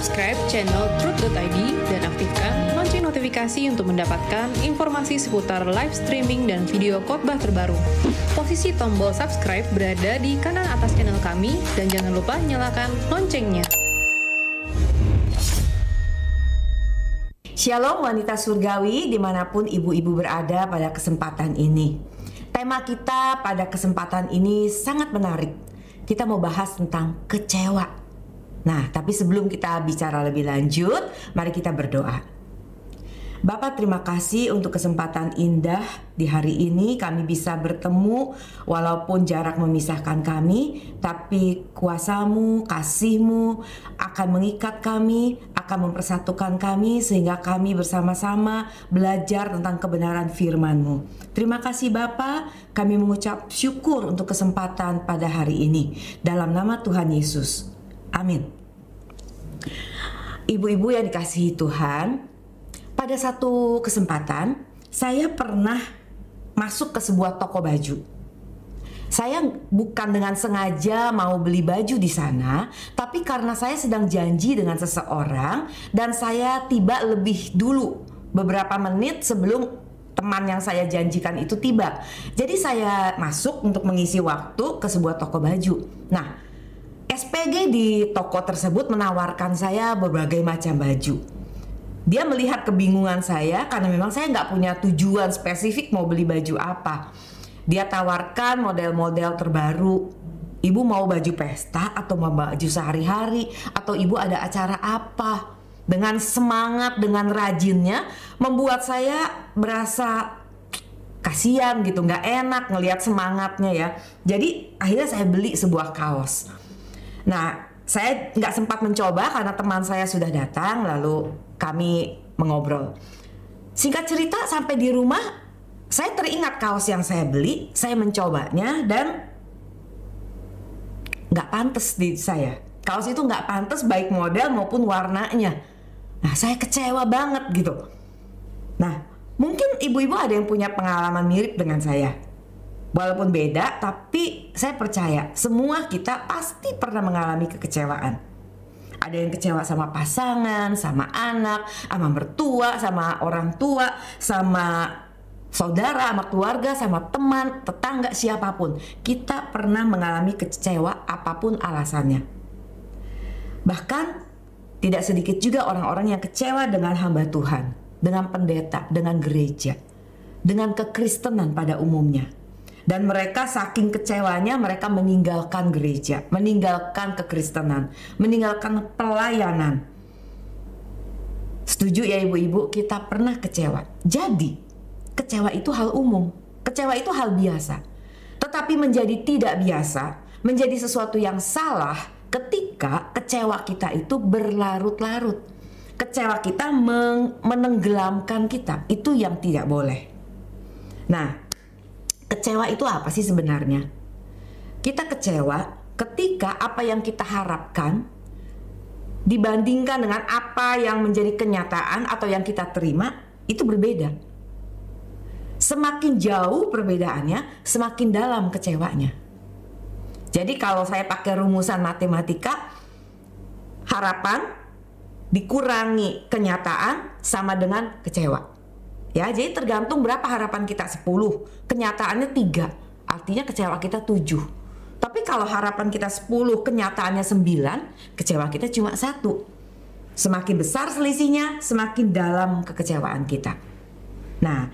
subscribe channel Truth.id dan aktifkan lonceng notifikasi untuk mendapatkan informasi seputar live streaming dan video khotbah terbaru. Posisi tombol subscribe berada di kanan atas channel kami dan jangan lupa nyalakan loncengnya. Shalom wanita surgawi dimanapun ibu-ibu berada pada kesempatan ini. Tema kita pada kesempatan ini sangat menarik. Kita mau bahas tentang kecewa. Nah, tapi sebelum kita bicara lebih lanjut, mari kita berdoa. Bapa, terima kasih untuk kesempatan indah di hari ini kami bisa bertemu walaupun jarak memisahkan kami, tapi kuasa-Mu, kasih-Mu akan mengikat kami, akan mempersatukan kami sehingga kami bersama-sama belajar tentang kebenaran firman-Mu. Terima kasih Bapa, kami mengucap syukur untuk kesempatan pada hari ini. Dalam nama Tuhan Yesus. Amin. Ibu-ibu yang dikasihi Tuhan, pada satu kesempatan saya pernah masuk ke sebuah toko baju. Saya bukan dengan sengaja mau beli baju di sana, tapi karena saya sedang janji dengan seseorang dan saya tiba lebih dulu beberapa menit sebelum teman yang saya janjikan itu tiba. Jadi saya masuk untuk mengisi waktu ke sebuah toko baju. Nah, SPG di toko tersebut menawarkan saya berbagai macam baju. Dia melihat kebingungan saya karena memang saya nggak punya tujuan spesifik mau beli baju apa. Dia tawarkan model-model terbaru. Ibu mau baju pesta atau mau baju sehari-hari atau ibu ada acara apa? Dengan semangat, dengan rajinnya membuat saya berasa kasihan gitu, nggak enak ngelihat semangatnya ya. Jadi akhirnya saya beli sebuah kaos. Nah, saya nggak sempat mencoba karena teman saya sudah datang, lalu kami mengobrol. Singkat cerita, sampai di rumah, saya teringat kaos yang saya beli, saya mencobanya dan nggak pantas di saya. Kaos itu nggak pantas baik model maupun warnanya. Nah, saya kecewa banget gitu. Nah, mungkin ibu-ibu ada yang punya pengalaman mirip dengan saya. Walaupun beda, tapi saya percaya semua kita pasti pernah mengalami kekecewaan. Ada yang kecewa sama pasangan, sama anak, sama mertua, sama orang tua, sama saudara, sama keluarga, sama teman, tetangga, siapapun. Kita pernah mengalami kecewa apapun alasannya. Bahkan tidak sedikit juga orang-orang yang kecewa dengan hamba Tuhan, dengan pendeta, dengan gereja, dengan kekristenan pada umumnya. Dan mereka saking kecewanya mereka meninggalkan gereja, meninggalkan kekristenan, meninggalkan pelayanan. Setuju ya ibu-ibu, kita pernah kecewa. Jadi, kecewa itu hal umum, kecewa itu hal biasa. Tetapi menjadi tidak biasa, menjadi sesuatu yang salah ketika kecewa kita itu berlarut-larut. Kecewa kita menenggelamkan kita, itu yang tidak boleh. Nah, kecewa itu apa sih sebenarnya? Kita kecewa ketika apa yang kita harapkan dibandingkan dengan apa yang menjadi kenyataan atau yang kita terima itu berbeda. Semakin jauh perbedaannya, semakin dalam kecewanya. Jadi kalau saya pakai rumusan matematika, harapan dikurangi kenyataan sama dengan kecewa. Ya, jadi tergantung berapa harapan kita, 10, kenyataannya 3, artinya kecewa kita 7. Tapi kalau harapan kita 10, kenyataannya 9, kecewa kita cuma 1. Semakin besar selisihnya, semakin dalam kekecewaan kita. Nah,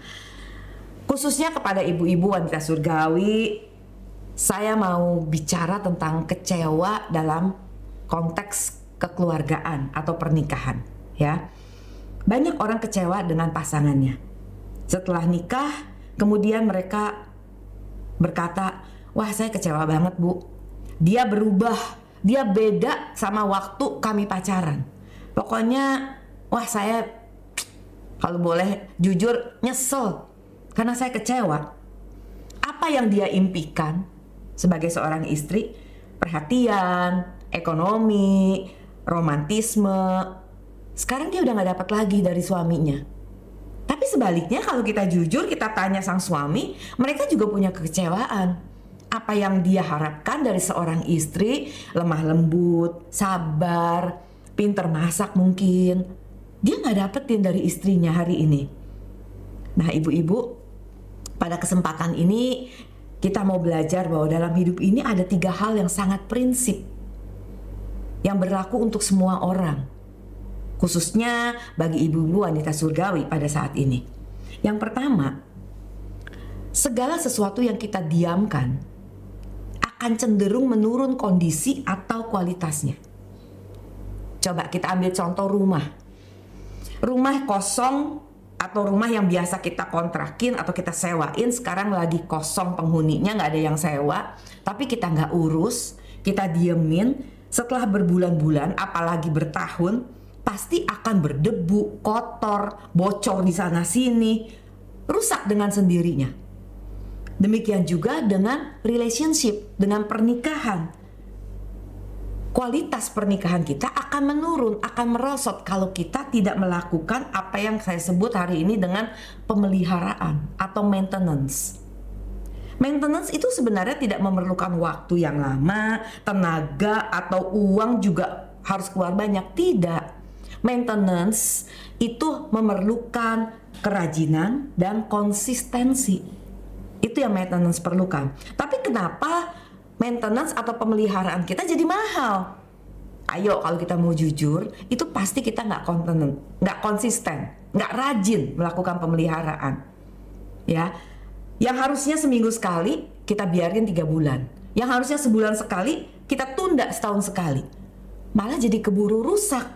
khususnya kepada ibu-ibu wanita surgawi, saya mau bicara tentang kecewa dalam konteks kekeluargaan atau pernikahan, ya. Banyak orang kecewa dengan pasangannya. Setelah nikah, kemudian mereka berkata, wah saya kecewa banget bu. Dia berubah, dia beda sama waktu kami pacaran. Pokoknya, wah saya kalau boleh jujur nyesel karena saya kecewa. Apa yang dia impikan sebagai seorang istri? Perhatian, ekonomi, romantisme. Sekarang dia udah gak dapat lagi dari suaminya. Tapi sebaliknya kalau kita jujur, kita tanya sang suami, mereka juga punya kekecewaan. Apa yang dia harapkan dari seorang istri, lemah lembut, sabar, pinter masak mungkin, dia nggak dapetin dari istrinya hari ini. Nah ibu-ibu, pada kesempatan ini kita mau belajar bahwa dalam hidup ini ada 3 hal yang sangat prinsip yang berlaku untuk semua orang, khususnya bagi ibu-ibu wanita surgawi pada saat ini. Yang pertama, segala sesuatu yang kita diamkan akan cenderung menurun kondisi atau kualitasnya. Coba kita ambil contoh rumah. Rumah kosong atau rumah yang biasa kita kontrakin atau kita sewain, sekarang lagi kosong penghuninya, nggak ada yang sewa, tapi kita nggak urus, kita diemin. Setelah berbulan-bulan, apalagi bertahun, pasti akan berdebu, kotor, bocor di sana sini, rusak dengan sendirinya. Demikian juga dengan relationship, dengan pernikahan. Kualitas pernikahan kita akan menurun, akan merosot kalau kita tidak melakukan apa yang saya sebut hari ini dengan pemeliharaan atau maintenance. Maintenance itu sebenarnya tidak memerlukan waktu yang lama, tenaga atau uang juga harus keluar banyak. Tidak. Maintenance itu memerlukan kerajinan dan konsistensi. Itu yang maintenance perlukan. Tapi kenapa maintenance atau pemeliharaan kita jadi mahal? Ayo, kalau kita mau jujur, itu pasti kita nggak konsisten, nggak rajin melakukan pemeliharaan. Ya. Yang harusnya seminggu sekali, kita biarin 3 bulan. Yang harusnya sebulan sekali, kita tunda setahun sekali. Malah jadi keburu rusak.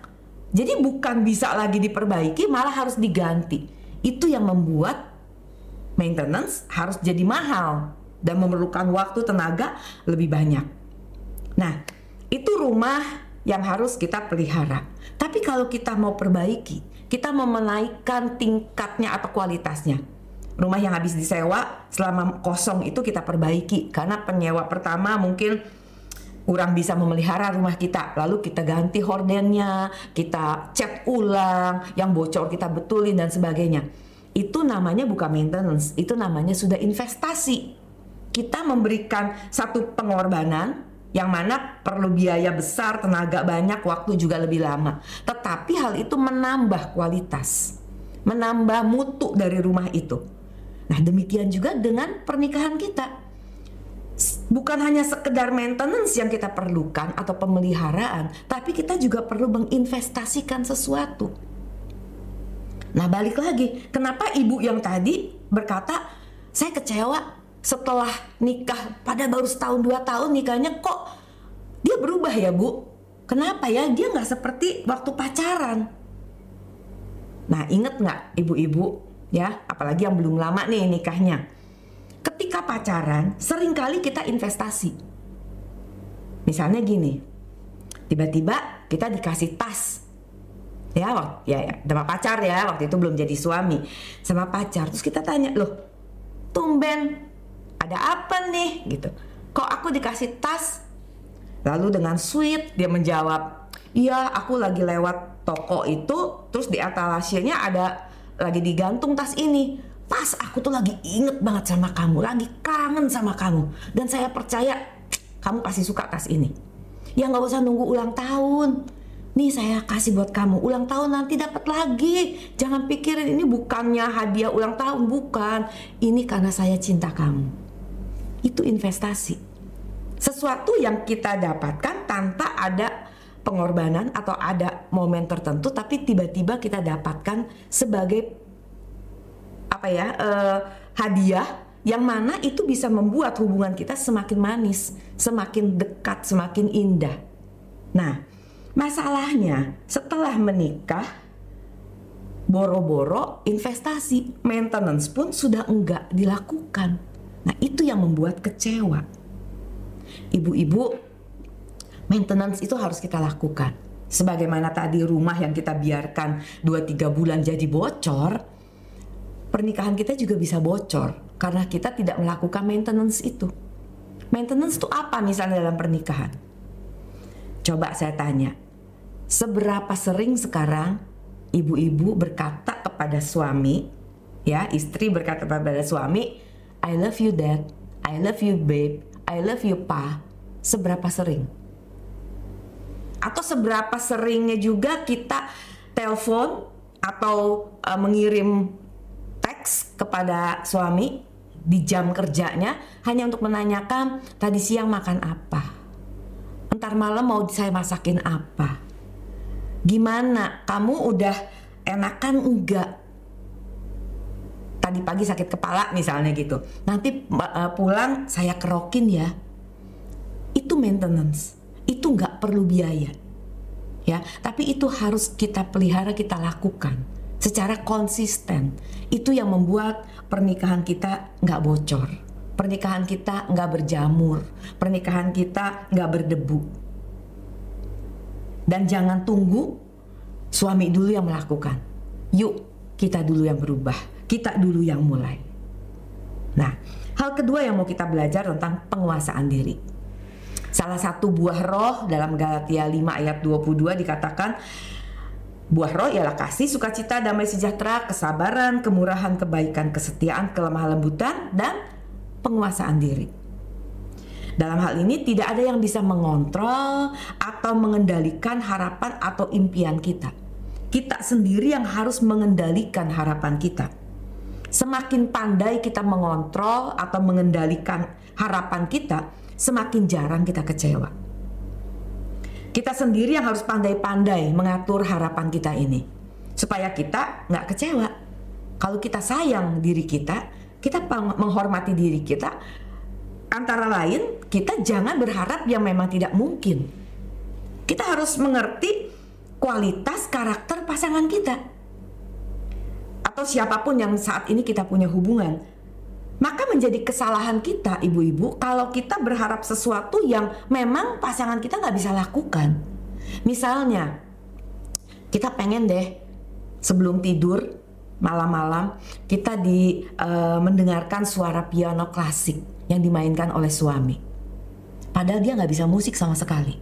Jadi bukan bisa lagi diperbaiki, malah harus diganti. Itu yang membuat maintenance harus jadi mahal dan memerlukan waktu tenaga lebih banyak. Nah, itu rumah yang harus kita pelihara. Tapi kalau kita mau perbaiki, kita mau menaikkan tingkatnya atau kualitasnya. Rumah yang habis disewa selama kosong itu kita perbaiki, karena penyewa pertama mungkin kurang bisa memelihara rumah kita, lalu kita ganti hordennya, kita cat ulang, yang bocor kita betulin dan sebagainya. Itu namanya bukan maintenance, itu namanya sudah investasi. Kita memberikan satu pengorbanan yang mana perlu biaya besar, tenaga banyak, waktu juga lebih lama. Tetapi hal itu menambah kualitas, menambah mutu dari rumah itu. Nah, demikian juga dengan pernikahan kita. Bukan hanya sekedar maintenance yang kita perlukan atau pemeliharaan, tapi kita juga perlu menginvestasikan sesuatu. Nah, balik lagi, kenapa ibu yang tadi berkata, saya kecewa setelah nikah, pada baru setahun 2 tahun nikahnya kok dia berubah ya bu? Kenapa ya? Dia nggak seperti waktu pacaran. Nah, inget nggak ibu-ibu? Ya, apalagi yang belum lama nih nikahnya. Ketika pacaran, seringkali kita investasi. Misalnya gini, tiba-tiba kita dikasih tas. Ya, sama pacar ya, waktu itu belum jadi suami. Sama pacar, terus kita tanya, loh, tumben, ada apa nih? Gitu. Kok aku dikasih tas? Lalu dengan sweet dia menjawab, iya, aku lagi lewat toko itu, terus di etalasenya ada lagi digantung tas ini. Pas aku tuh lagi inget banget sama kamu, lagi kangen sama kamu, dan saya percaya kamu pasti suka tas ini. Ya nggak usah nunggu ulang tahun. Nih saya kasih buat kamu, ulang tahun nanti dapat lagi. Jangan pikirin ini bukannya hadiah ulang tahun, bukan. Ini karena saya cinta kamu. Itu investasi. Sesuatu yang kita dapatkan tanpa ada pengorbanan atau ada momen tertentu, tapi tiba-tiba kita dapatkan sebagai hadiah yang mana itu bisa membuat hubungan kita semakin manis, semakin dekat, semakin indah. Nah, masalahnya setelah menikah, boro-boro investasi, maintenance pun sudah enggak dilakukan. Nah, itu yang membuat kecewa. Ibu-ibu, maintenance itu harus kita lakukan. Sebagaimana tadi rumah yang kita biarkan 2-3 bulan jadi bocor, pernikahan kita juga bisa bocor karena kita tidak melakukan maintenance itu. Maintenance itu apa misalnya dalam pernikahan? Coba saya tanya, seberapa sering sekarang ibu-ibu berkata kepada suami, ya, istri berkata kepada suami, I love you dad, I love you babe, I love you pa. Seberapa sering? atau seberapa seringnya juga kita telepon atau mengirim teks kepada suami di jam kerjanya hanya untuk menanyakan tadi siang makan apa, entar malam mau saya masakin apa, gimana kamu udah enakan enggak, tadi pagi sakit kepala misalnya gitu, nanti pulang saya kerokin ya. Itu maintenance, itu nggak perlu biaya ya, tapi itu harus kita pelihara, kita lakukan secara konsisten. Itu yang membuat pernikahan kita nggak bocor, pernikahan kita nggak berjamur, pernikahan kita nggak berdebu. Dan jangan tunggu suami dulu yang melakukan, yuk kita dulu yang berubah, kita dulu yang mulai. Nah, hal kedua yang mau kita belajar tentang penguasaan diri. Salah satu buah roh dalam Galatia 5 ayat 22 dikatakan, buah roh ialah kasih, sukacita, damai sejahtera, kesabaran, kemurahan, kebaikan, kesetiaan, kelemah lembutan, dan penguasaan diri. Dalam hal ini tidak ada yang bisa mengontrol atau mengendalikan harapan atau impian kita. Kita sendiri yang harus mengendalikan harapan kita. Semakin pandai kita mengontrol atau mengendalikan harapan kita, semakin jarang kita kecewa. Kita sendiri yang harus pandai-pandai mengatur harapan kita ini, supaya kita nggak kecewa. Kalau kita sayang diri kita menghormati diri kita, antara lain kita jangan berharap yang memang tidak mungkin. Kita harus mengerti kualitas karakter pasangan kita, atau siapapun yang saat ini kita punya hubungan. Maka menjadi kesalahan kita ibu-ibu kalau kita berharap sesuatu yang memang pasangan kita nggak bisa lakukan. Misalnya kita pengen deh sebelum tidur malam-malam kita mendengarkan suara piano klasik yang dimainkan oleh suami, padahal dia nggak bisa musik sama sekali.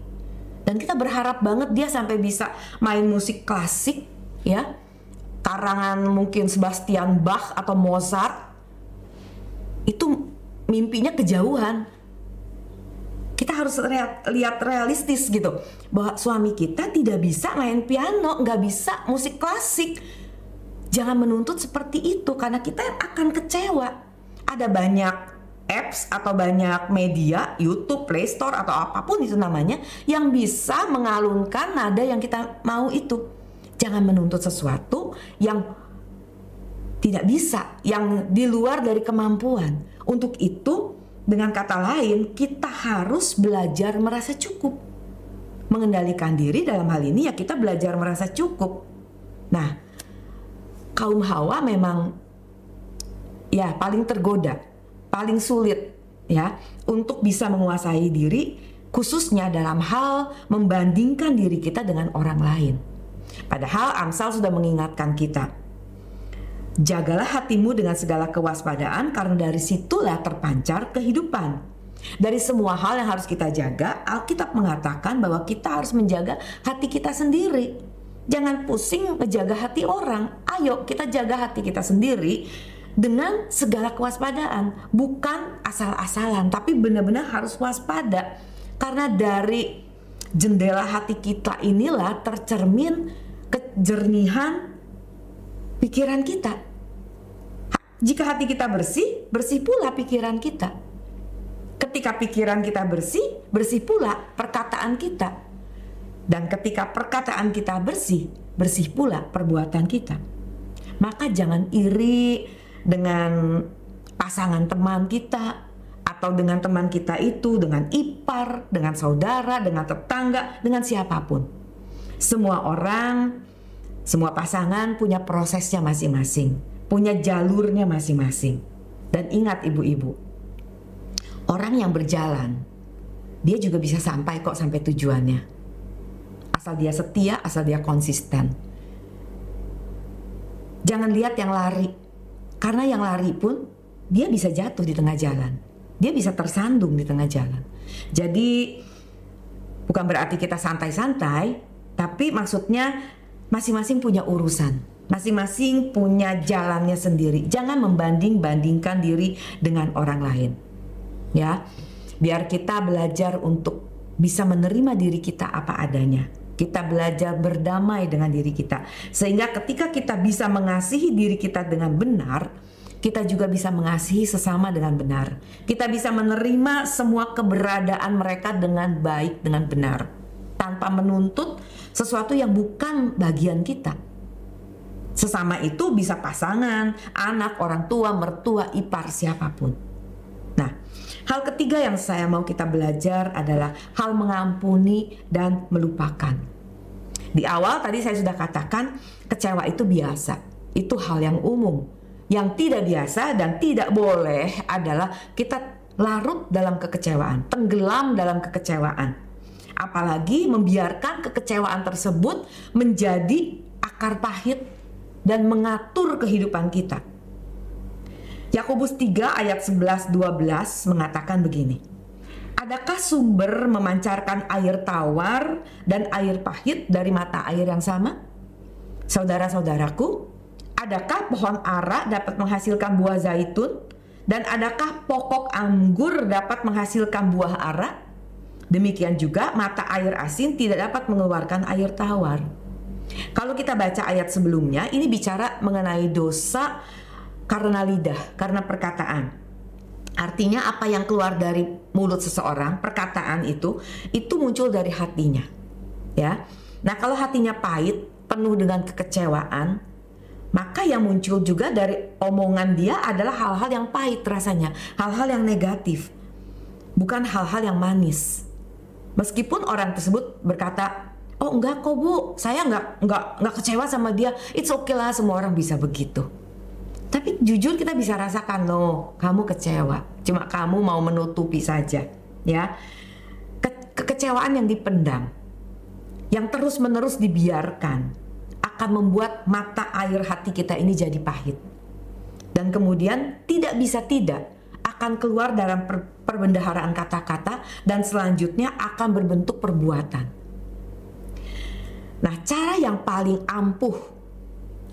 Dan kita berharap banget dia sampai bisa main musik klasik ya, karangan mungkin Sebastian Bach atau Mozart. Itu mimpinya kejauhan. Kita harus lihat realistis gitu, bahwa suami kita tidak bisa main piano, nggak bisa musik klasik. Jangan menuntut seperti itu, karena kita akan kecewa. Ada banyak apps atau banyak media, YouTube, Play Store atau apapun itu namanya, yang bisa mengalunkan nada yang kita mau itu. Jangan menuntut sesuatu yang tidak bisa, yang di luar dari kemampuan. Untuk itu, dengan kata lain, kita harus belajar merasa cukup. Mengendalikan diri dalam hal ini ya kita belajar merasa cukup. Nah, kaum Hawa memang ya paling tergoda, paling sulit ya untuk bisa menguasai diri, khususnya dalam hal membandingkan diri kita dengan orang lain. Padahal Amsal sudah mengingatkan kita, jagalah hatimu dengan segala kewaspadaan, karena dari situlah terpancar kehidupan. Dari semua hal yang harus kita jaga, Alkitab mengatakan bahwa kita harus menjaga hati kita sendiri. Jangan pusing menjaga hati orang. Ayo kita jaga hati kita sendiri dengan segala kewaspadaan. Bukan asal-asalan, tapi benar-benar harus waspada. Karena dari jendela hati kita inilah tercermin kejernihan pikiran kita. Jika hati kita bersih, bersih pula pikiran kita. Ketika pikiran kita bersih, bersih pula perkataan kita. Dan ketika perkataan kita bersih, bersih pula perbuatan kita. Maka jangan iri dengan pasangan teman kita, atau dengan teman kita itu, dengan ipar, dengan saudara, dengan tetangga, dengan siapapun. Semua orang, semua pasangan punya prosesnya masing-masing, punya jalurnya masing-masing. Dan ingat ibu-ibu, orang yang berjalan, dia juga bisa sampai kok sampai tujuannya. Asal dia setia, asal dia konsisten. Jangan lihat yang lari, karena yang lari pun dia bisa jatuh di tengah jalan. Dia bisa tersandung di tengah jalan. Jadi bukan berarti kita santai-santai, tapi maksudnya masing-masing punya urusan, masing-masing punya jalannya sendiri. Jangan membanding-bandingkan diri dengan orang lain. Ya, biar kita belajar untuk bisa menerima diri kita apa adanya. Kita belajar berdamai dengan diri kita. Sehingga ketika kita bisa mengasihi diri kita dengan benar, kita juga bisa mengasihi sesama dengan benar. Kita bisa menerima semua keberadaan mereka dengan baik, dengan benar. Tanpa menuntut sesuatu yang bukan bagian kita. Sesama itu bisa pasangan, anak, orang tua, mertua, ipar, siapapun. Nah, hal ketiga yang saya mau kita belajar adalah hal mengampuni dan melupakan. Di awal tadi saya sudah katakan kecewa itu biasa. Itu hal yang umum. Yang tidak biasa dan tidak boleh adalah kita larut dalam kekecewaan, tenggelam dalam kekecewaan. Apalagi membiarkan kekecewaan tersebut menjadi akar pahit dan mengatur kehidupan kita. Yakobus 3 ayat 11-12 mengatakan begini. Adakah sumber memancarkan air tawar dan air pahit dari mata air yang sama? Saudara-saudaraku, adakah pohon ara dapat menghasilkan buah zaitun? Dan adakah pokok anggur dapat menghasilkan buah ara? Demikian juga mata air asin tidak dapat mengeluarkan air tawar. Kalau kita baca ayat sebelumnya, ini bicara mengenai dosa karena lidah, karena perkataan. Artinya apa yang keluar dari mulut seseorang, perkataan itu muncul dari hatinya. Ya. Nah, kalau hatinya pahit, penuh dengan kekecewaan, maka yang muncul juga dari omongan dia adalah hal-hal yang pahit rasanya, hal-hal yang negatif, bukan hal-hal yang manis. Meskipun orang tersebut berkata, oh enggak kok bu, saya enggak kecewa sama dia, it's okay lah, semua orang bisa begitu. Tapi jujur kita bisa rasakan, loh, kamu kecewa, cuma kamu mau menutupi saja, ya. Kekecewaan yang dipendam, yang terus-menerus dibiarkan, akan membuat mata air hati kita ini jadi pahit. Dan kemudian tidak bisa tidak akan keluar dalam perbendaharaan kata-kata dan selanjutnya akan berbentuk perbuatan. Nah, cara yang paling ampuh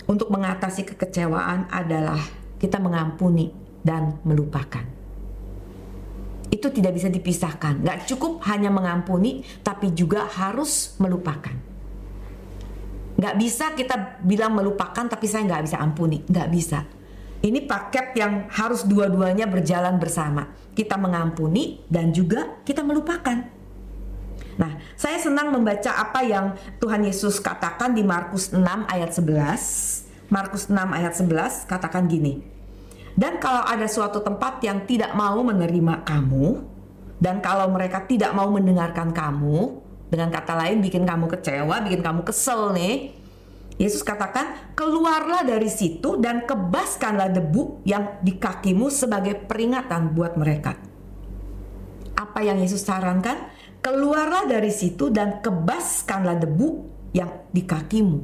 untuk mengatasi kekecewaan adalah kita mengampuni dan melupakan. Itu tidak bisa dipisahkan. Gak cukup hanya mengampuni, tapi juga harus melupakan. Gak bisa kita bilang melupakan tapi saya gak bisa ampuni. Gak bisa. Ini paket yang harus dua-duanya berjalan bersama. Kita mengampuni dan juga kita melupakan. Nah, saya senang membaca apa yang Tuhan Yesus katakan di Markus 6 ayat 11. Markus 6 ayat 11 katakan gini. Dan kalau ada suatu tempat yang tidak mau menerima kamu, dan kalau mereka tidak mau mendengarkan kamu, dengan kata lain bikin kamu kecewa, bikin kamu kesel nih, Yesus katakan, keluarlah dari situ dan kebaskanlah debu yang di kakimu sebagai peringatan buat mereka. Apa yang Yesus sarankan? Keluarlah dari situ dan kebaskanlah debu yang di kakimu.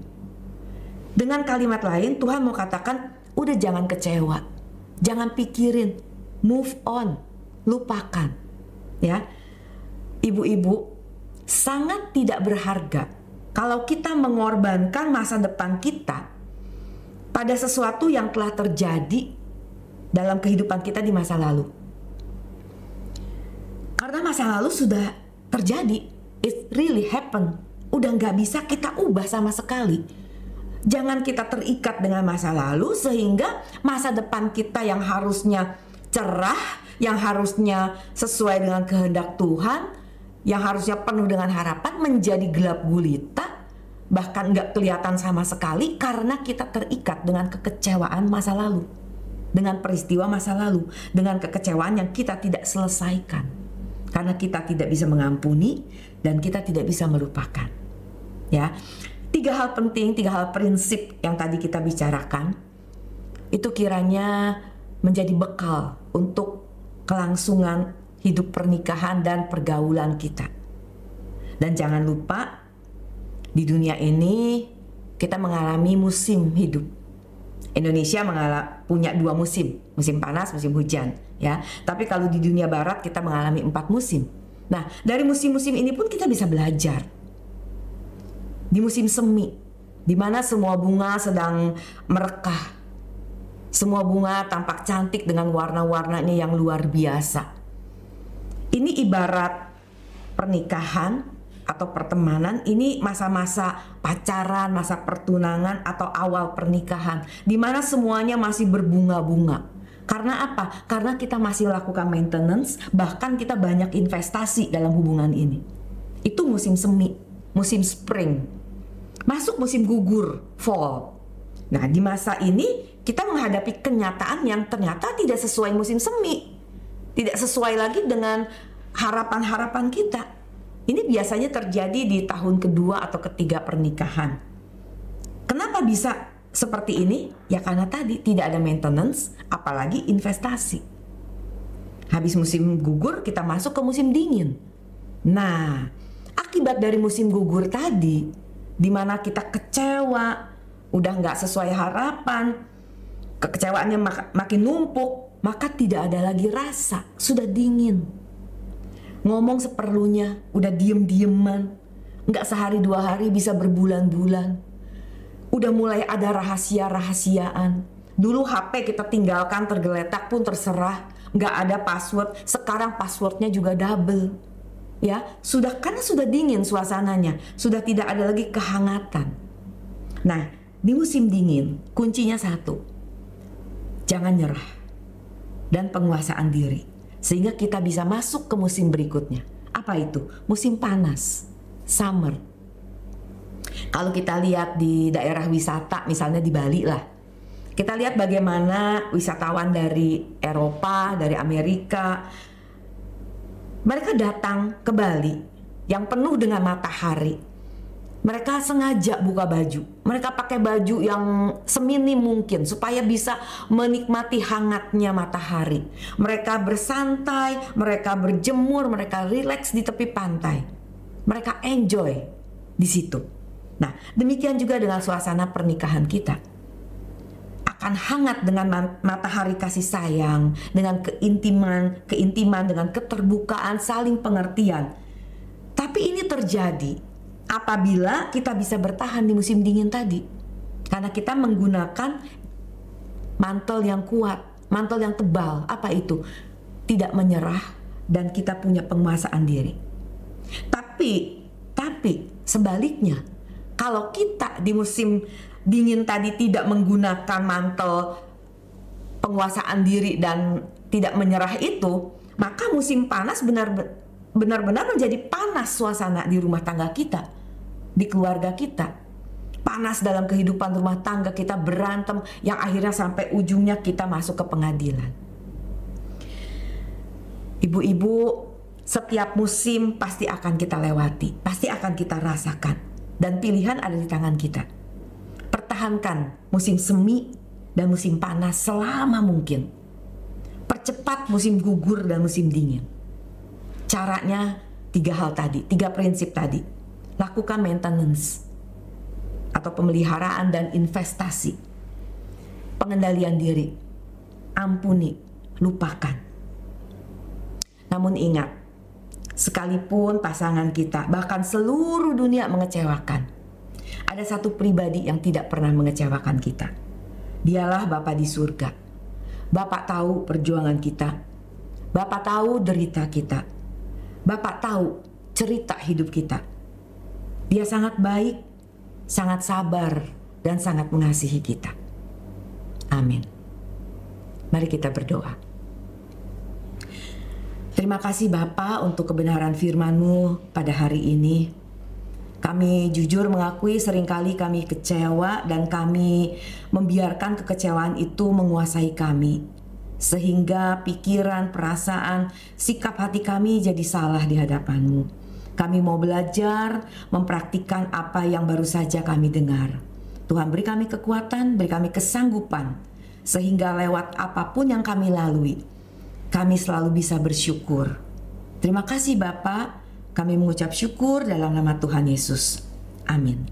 Dengan kalimat lain, Tuhan mau katakan, udah jangan kecewa, jangan pikirin, move on, lupakan. Ya, ibu-ibu, sangat tidak berharga kalau kita mengorbankan masa depan kita pada sesuatu yang telah terjadi dalam kehidupan kita di masa lalu. Karena masa lalu sudah terjadi, it really happened. Udah gak bisa kita ubah sama sekali. Jangan kita terikat dengan masa lalu sehingga masa depan kita yang harusnya cerah, yang harusnya sesuai dengan kehendak Tuhan, yang harusnya penuh dengan harapan menjadi gelap gulita, bahkan gak kelihatan sama sekali karena kita terikat dengan kekecewaan masa lalu, dengan peristiwa masa lalu, dengan kekecewaan yang kita tidak selesaikan karena kita tidak bisa mengampuni dan kita tidak bisa melupakan. Ya, 3 hal penting, 3 hal prinsip yang tadi kita bicarakan itu kiranya menjadi bekal untuk kelangsungan hidup pernikahan dan pergaulan kita. Dan jangan lupa, di dunia ini kita mengalami musim hidup. Indonesia punya 2 musim, musim panas, musim hujan, ya. Tapi kalau di dunia barat kita mengalami 4 musim. Nah, dari musim-musim ini pun kita bisa belajar. Di musim semi, di mana semua bunga sedang merekah, semua bunga tampak cantik dengan warna-warnanya yang luar biasa. Ini ibarat pernikahan atau pertemanan ini masa-masa pacaran, masa pertunangan atau awal pernikahan, di mana semuanya masih berbunga-bunga. Karena apa? Karena kita masih lakukan maintenance, bahkan kita banyak investasi dalam hubungan ini. Itu musim semi, musim spring. Masuk musim gugur, fall. Nah, di masa ini kita menghadapi kenyataan yang ternyata tidak sesuai musim semi. Tidak sesuai lagi dengan harapan-harapan kita. Ini biasanya terjadi di tahun kedua atau ketiga pernikahan. Kenapa bisa seperti ini? Ya karena tadi tidak ada maintenance, apalagi investasi. Habis musim gugur, kita masuk ke musim dingin. Nah, akibat dari musim gugur tadi, di mana kita kecewa, udah nggak sesuai harapan, kekecewaannya makin numpuk, maka tidak ada lagi rasa, sudah dingin. Ngomong seperlunya, udah diem-dieman, nggak sehari dua hari bisa berbulan-bulan. Udah mulai ada rahasia-rahasiaan. Dulu HP kita tinggalkan tergeletak pun terserah, nggak ada password. Sekarang passwordnya juga double. Ya, karena sudah dingin suasananya, sudah tidak ada lagi kehangatan. Nah, di musim dingin kuncinya satu, jangan nyerah dan penguasaan diri. Sehingga kita bisa masuk ke musim berikutnya. Apa itu? Musim panas, summer. Kalau kita lihat di daerah wisata, misalnya di Bali lah, kita lihat bagaimana wisatawan dari Eropa, dari Amerika, mereka datang ke Bali yang penuh dengan matahari. Mereka sengaja buka baju. Mereka pakai baju yang seminim mungkin supaya bisa menikmati hangatnya matahari. Mereka bersantai, mereka berjemur, mereka rileks di tepi pantai. Mereka enjoy di situ. Nah, demikian juga dengan suasana pernikahan kita. Akan hangat dengan matahari kasih sayang, dengan keintiman, dengan keterbukaan, saling pengertian. Tapi ini terjadi apabila kita bisa bertahan di musim dingin tadi. Karena kita menggunakan mantel yang kuat, mantel yang tebal. Apa itu? Tidak menyerah dan kita punya penguasaan diri. Tapi sebaliknya, kalau kita di musim dingin tadi tidak menggunakan mantel penguasaan diri dan tidak menyerah itu, maka musim panas benar-benar menjadi panas suasana di rumah tangga kita, di keluarga kita. Panas dalam kehidupan rumah tangga kita, berantem yang akhirnya sampai ujungnya kita masuk ke pengadilan. Ibu-ibu, setiap musim pasti akan kita lewati, pasti akan kita rasakan, dan pilihan ada di tangan kita. Pertahankan musim semi dan musim panas selama mungkin. Percepat musim gugur dan musim dingin. Caranya 3 hal tadi, 3 prinsip tadi. Lakukan maintenance atau pemeliharaan dan investasi. Pengendalian diri. Ampuni, lupakan. Namun ingat, sekalipun pasangan kita, bahkan seluruh dunia mengecewakan, ada satu pribadi yang tidak pernah mengecewakan kita. Dialah Bapa di surga. Bapak tahu perjuangan kita. Bapak tahu derita kita. Bapak tahu cerita hidup kita. Dia sangat baik, sangat sabar, dan sangat mengasihi kita. Amin. Mari kita berdoa. Terima kasih Bapa untuk kebenaran firman-Mu pada hari ini. Kami jujur mengakui seringkali kami kecewa dan kami membiarkan kekecewaan itu menguasai kami. Sehingga pikiran, perasaan, sikap hati kami jadi salah di hadapan-Mu. Kami mau belajar, mempraktikkan apa yang baru saja kami dengar. Tuhan beri kami kekuatan, beri kami kesanggupan. Sehingga lewat apapun yang kami lalui, kami selalu bisa bersyukur. Terima kasih Bapa, kami mengucap syukur dalam nama Tuhan Yesus. Amin.